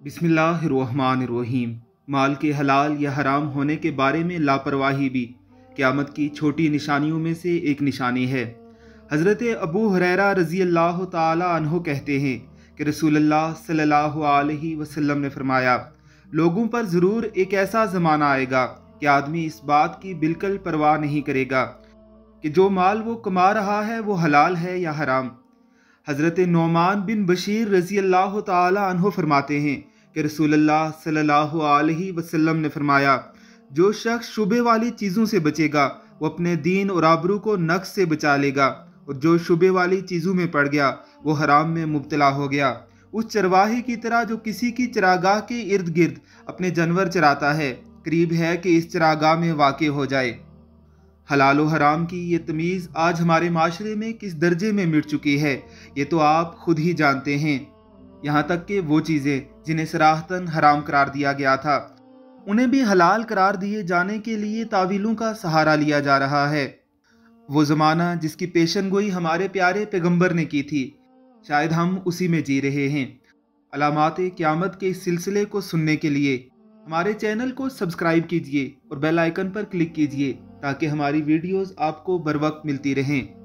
बिस्मिल्लाहिर्रहमानिर्रहीम। माल के हलाल या हराम होने के बारे में लापरवाही भी क़यामत की छोटी निशानियों में से एक निशानी है। हज़रत अबू हुरैरा रज़ी अल्लाह ताला अन्हो कहते हैं कि रसूलुल्लाह सल्लल्लाहु अलैहि वसल्लम ने फरमाया, लोगों पर ज़रूर एक ऐसा ज़माना आएगा कि आदमी इस बात की बिल्कुल परवाह नहीं करेगा कि जो माल वो कमा रहा है वो हलाल है या हराम। हज़रत नौमान बिन बशीर रज़ी अल्लाह ताला अन्हो फरमाते हैं कि रसूलुल्लाह सल्लल्लाहु अलैहि वसल्लम ने फरमाया, जो शख्स शुबे वाली चीज़ों से बचेगा वो अपने दीन और आबरू को नक्स से बचा लेगा, और जो शुबे वाली चीज़ों में पड़ गया वो हराम में मुब्तला हो गया। उस चरवाहे की तरह जो किसी की चरागाह के इर्द गिर्द अपने जानवर चराता है, करीब है कि इस चरागाह में वाक़े हो जाए। हलाल और हराम की ये तमीज़ आज हमारे माशरे में किस दर्जे में मिट चुकी है ये तो आप खुद ही जानते हैं। यहाँ तक कि वो चीज़ें जिन्हें सराहतन हराम करार दिया गया था उन्हें भी हलाल करार दिए जाने के लिए तावीलों का सहारा लिया जा रहा है। वो ज़माना जिसकी पेशनगोई हमारे प्यारे पैगंबर ने की थी, शायद हम उसी में जी रहे हैं। अलामात क़यामत के इस सिलसिले को सुनने के लिए हमारे चैनल को सब्सक्राइब कीजिए और बेल आइकन पर क्लिक कीजिए ताकि हमारी वीडियोस आपको बर वक्त मिलती रहें।